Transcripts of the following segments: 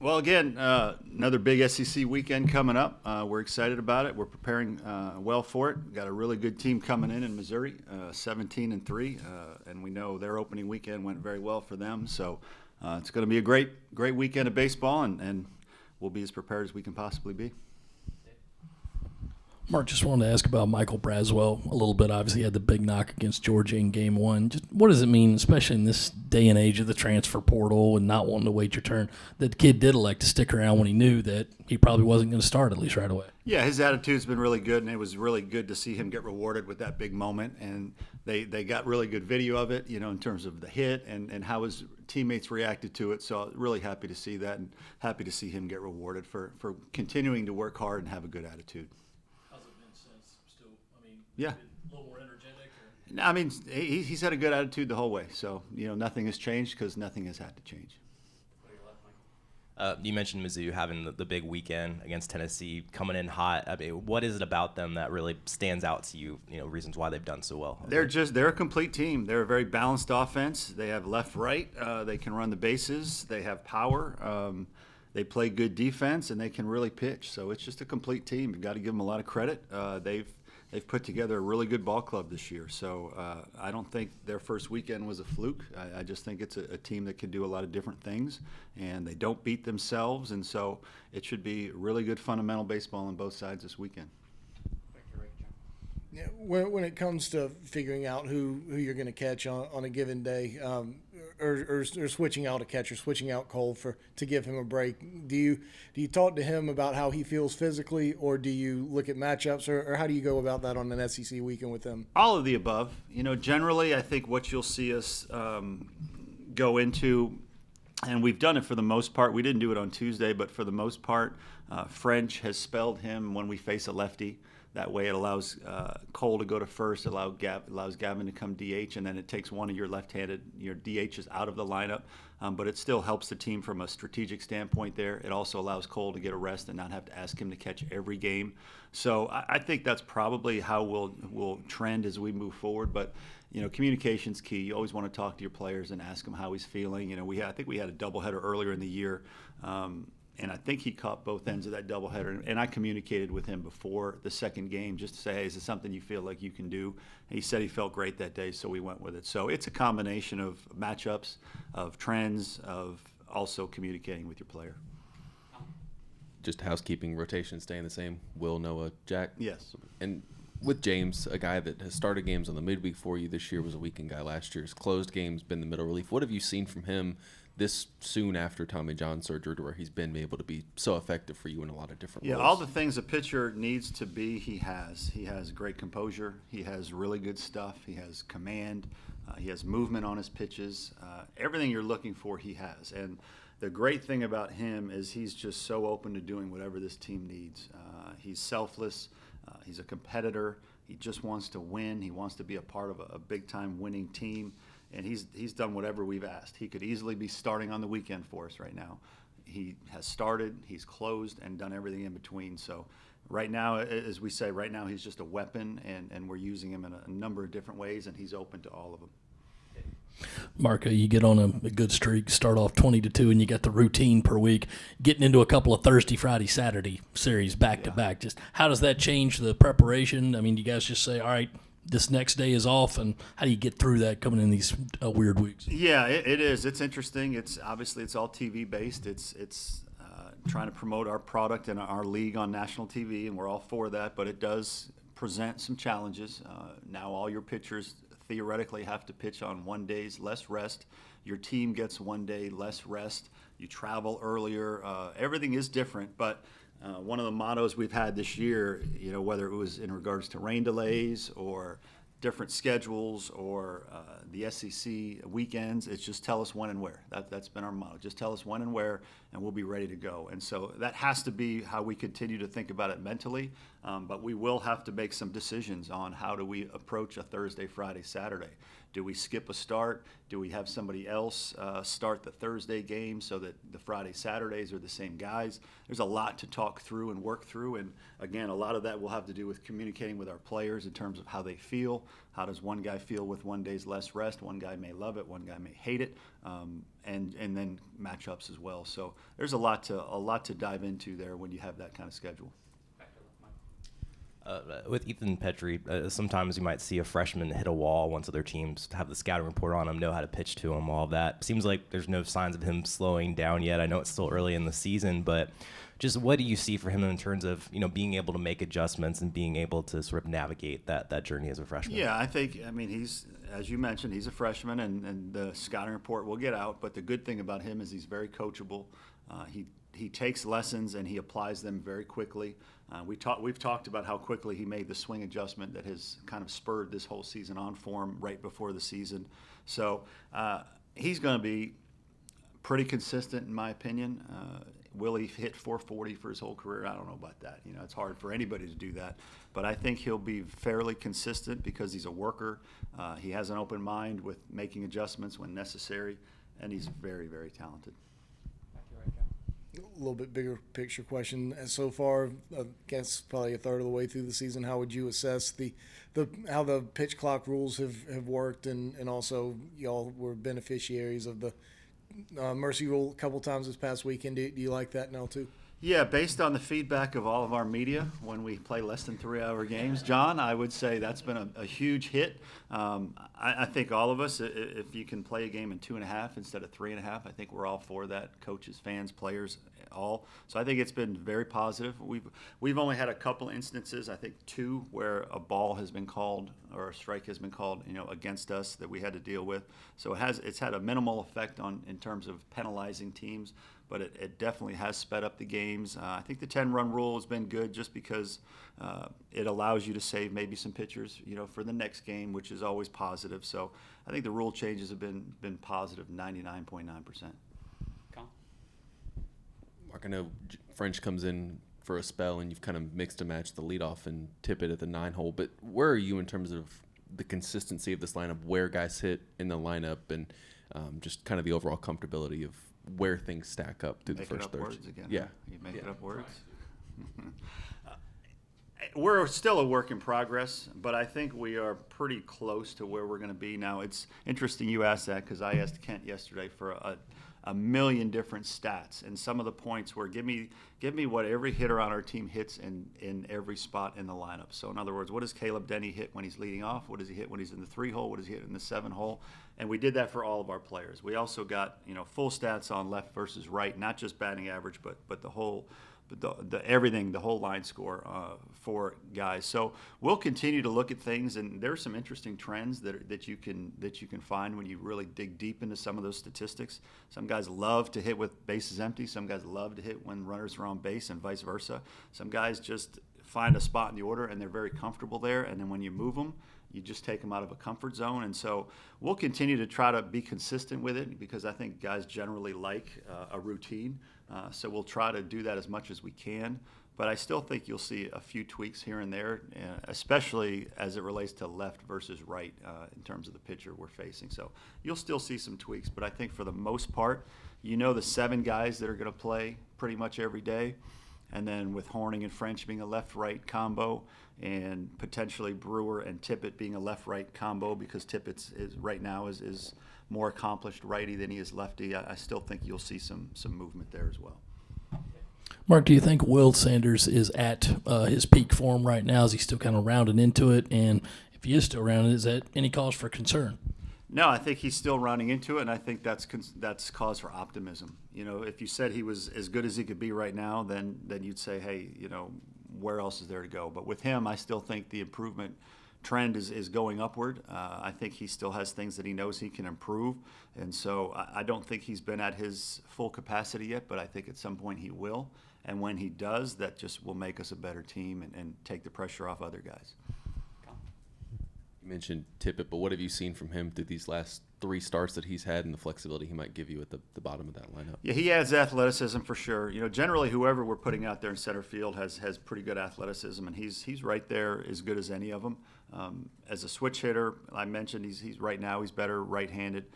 Well, again, another big SEC weekend coming up. We're excited about it. We're preparing well for it. We've got a really good team coming in Missouri, 17-3, and we know their opening weekend went very well for them. So it's going to be a great weekend of baseball, and we'll be as prepared as we can possibly be. Mark, just wanted to ask about Michael Braswell a little bit. Obviously, he had the big knock against Georgia in Game 1. Just what does it mean, especially in this day and age of the transfer portal and not wanting to wait your turn, that the kid did elect to stick around when he knew that he probably wasn't going to start, at least right away? Yeah, his attitude's been really good, and it was really good to see him get rewarded with that big moment. And they got really good video of it, in terms of the hit and how his teammates reacted to it. So really happy to see that, and happy to see him get rewarded for continuing to work hard and have a good attitude. Yeah. A little more energetic? I mean, he's had a good attitude the whole way. So, nothing has changed because nothing has had to change. You mentioned Mizzou having the big weekend against Tennessee, coming in hot. I mean, what is it about them that really stands out to you, reasons why they've done so well? They're a complete team. They're a very balanced offense. They have left, right. They can run the bases. They have power. They play good defense, and they can really pitch. So it's just a complete team. You've got to give them a lot of credit. They've put together a really good ball club this year. So I don't think their first weekend was a fluke. I just think it's a team that can do a lot of different things, and they don't beat themselves. And so it should be really good fundamental baseball on both sides this weekend. Yeah, when it comes to figuring out who you're going to catch on a given day, or switching out a catcher, switching out Cole to give him a break, do you talk to him about how he feels physically, or do you look at matchups, or how do you go about that on an SEC weekend with him? All of the above. Generally, I think what you'll see us go into, and we've done it for the most part. We didn't do it on Tuesday, but for the most part, French has spelled him when we face a lefty. That way it allows Cole to go to first, allows Gavin to come DH, and then it takes one of your your DHs out of the lineup. But it still helps the team from a strategic standpoint there. It also allows Cole to get a rest and not have to ask him to catch every game. So I think that's probably how we'll trend as we move forward. But communication's key. You always want to talk to your players and ask him how he's feeling. I think we had a doubleheader earlier in the year. And I think he caught both ends of that doubleheader. And I communicated with him before the second game just to say, hey, is this something you feel like you can do? And he said he felt great that day, so we went with it. So it's a combination of matchups, of trends, of also communicating with your player. Just housekeeping, rotation staying the same. Will, Noah, Jack? Yes. And with James, a guy that has started games on the midweek for you this year, was a weekend guy last year. His closed games, been the middle relief. What have you seen from him this soon after Tommy John surgery, to where he's been able to be so effective for you in a lot of different roles? Yeah, all the things a pitcher needs to be, he has. He has great composure. He has really good stuff. He has command. He has movement on his pitches. Everything you're looking for, he has. And the great thing about him is he's just so open to doing whatever this team needs. He's selfless. He's a competitor. He just wants to win. He wants to be a part of a big-time winning team. And he's done whatever we've asked. He could easily be starting on the weekend for us right now. He has started, he's closed, and done everything in between. So right now, as we say, right now he's just a weapon, and we're using him in a number of different ways, and he's open to all of them. Mark, you get on a good streak, start off 20-2, and you got the routine per week, getting into a couple of Thursday, Friday, Saturday series back-to-back. Just how does that change the preparation? I mean, do you guys just say, all right, this next day is off, and how do you get through that coming in these weird weeks? Yeah, it is. It's interesting. It's obviously it's all TV based. It's trying to promote our product and our league on national TV, and we're all for that. But it does present some challenges. Now all your pitchers theoretically have to pitch on 1 day's less rest. Your team gets 1 day less rest. You travel earlier. Everything is different, but. One of the mottos we've had this year, whether it was in regards to rain delays or different schedules or the SEC weekends, it's just tell us when and where. That's been our motto. Just tell us when and where, and we'll be ready to go. And so that has to be how we continue to think about it mentally. But we will have to make some decisions on how do we approach a Thursday, Friday, Saturday. Do we skip a start? Do we have somebody else start the Thursday game so that the Friday, Saturdays are the same guys? There's a lot to talk through and work through. And again, a lot of that will have to do with communicating with our players in terms of how they feel. How does one guy feel with 1 day's less rest? One guy may love it, one guy may hate it, and then matchups as well. So there's a lot to dive into there when you have that kind of schedule. With Ethan Petri, sometimes you might see a freshman hit a wall once other teams have the scouting report on him, know how to pitch to him, all of that. Seems like there's no signs of him slowing down yet. I know it's still early in the season, but just what do you see for him in terms of, being able to make adjustments and being able to sort of navigate that journey as a freshman? Yeah, I mean, he's, as you mentioned, he's a freshman, and the scouting report will get out, but the good thing about him is he's very coachable. He takes lessons and he applies them very quickly. We've talked about how quickly he made the swing adjustment that has kind of spurred this whole season on for him right before the season. So he's going to be pretty consistent in my opinion. Will he hit 440 for his whole career? I don't know about that. It's hard for anybody to do that. But I think he'll be fairly consistent because he's a worker. He has an open mind with making adjustments when necessary, and he's very, very talented. A little bit bigger picture question. So far, I guess probably a third of the way through the season, how would you assess how the pitch clock rules have worked, and also y'all were beneficiaries of the mercy rule a couple times this past weekend. Do you like that now too? Yeah, based on the feedback of all of our media when we play less than 3-hour games, John, I would say that's been a huge hit. I think all of us, if you can play a game in 2.5 instead of 3.5, I think we're all for that. Coaches, fans, players, all. So I think it's been very positive. We've only had a couple instances, I think 2, where a ball has been called or a strike has been called, against us that we had to deal with. So it's had a minimal effect in terms of penalizing teams. But it definitely has sped up the games. I think the 10-run rule has been good just because it allows you to save maybe some pitchers, for the next game, which is always positive. So I think the rule changes have been positive 99.9%. Mark, I know French comes in for a spell, and you've kind of mixed and matched the leadoff and Tippett at the 9-hole. But where are you in terms of the consistency of this lineup, where guys hit in the lineup, and just kind of the overall comfortability of where things stack up through the first third? Words again. Yeah. You make it up words? We're still a work in progress, but I think we are pretty close to where we're going to be now. It's interesting you asked that because I asked Kent yesterday for a million different stats, and some of the points were give me what every hitter on our team hits in every spot in the lineup. So in other words, what does Caleb Denny hit when he's leading off? What does he hit when he's in the 3-hole? What does he hit in the 7-hole? And we did that for all of our players. We also got full stats on left versus right, not just batting average, but the whole. The everything, the whole line score for guys. So we'll continue to look at things, and there's some interesting trends that you can find when you really dig deep into some of those statistics. Some guys love to hit with bases empty. Some guys love to hit when runners are on base, and vice versa. Some guys just find a spot in the order and they're very comfortable there, and then when you move them, you just take them out of a comfort zone. And so we'll continue to try to be consistent with it because I think guys generally like a routine. So we'll try to do that as much as we can. But I still think you'll see a few tweaks here and there, especially as it relates to left versus right in terms of the pitcher we're facing. So you'll still see some tweaks. But I think for the most part, the 7 guys that are going to play pretty much every day. And then with Horning and French being a left-right combo, and potentially Brewer and Tippett being a left-right combo because Tippett right now is more accomplished righty than he is lefty. I still think you'll see some movement there as well. Mark, do you think Will Sanders is at his peak form right now? Is he still kind of rounding into it? And if he is still rounding, is that any cause for concern? No, I think he's still running into it, and I think that's cause for optimism. If you said he was as good as he could be right now, then you'd say, hey, where else is there to go? But with him, I still think the improvement trend is going upward. I think he still has things that he knows he can improve, and so I don't think he's been at his full capacity yet, but I think at some point he will. And when he does, that just will make us a better team and take the pressure off other guys. You mentioned Tippett, but what have you seen from him through these last 3 starts that he's had and the flexibility he might give you at the bottom of that lineup. Yeah, he adds athleticism for sure. Generally whoever we're putting out there in center field has pretty good athleticism, and he's right there as good as any of them. As a switch hitter, I mentioned he's right now he's better right-handed,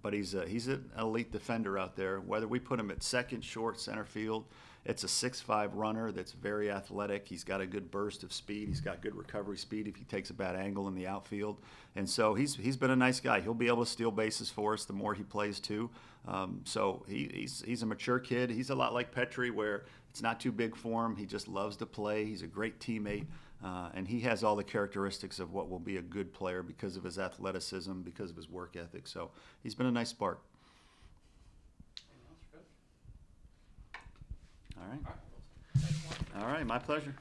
but he's an elite defender out there. Whether we put him at second, short, center field, it's a 6'5" runner that's very athletic. He's got a good burst of speed. He's got good recovery speed if he takes a bad angle in the outfield. And so he's been a nice guy. He'll be able to steal bases for us the more he plays too. So he's a mature kid. He's a lot like Petri, where it's not too big for him. He just loves to play. He's a great teammate. And he has all the characteristics of what will be a good player because of his athleticism, because of his work ethic. So he's been a nice spark. All right. All right, my pleasure.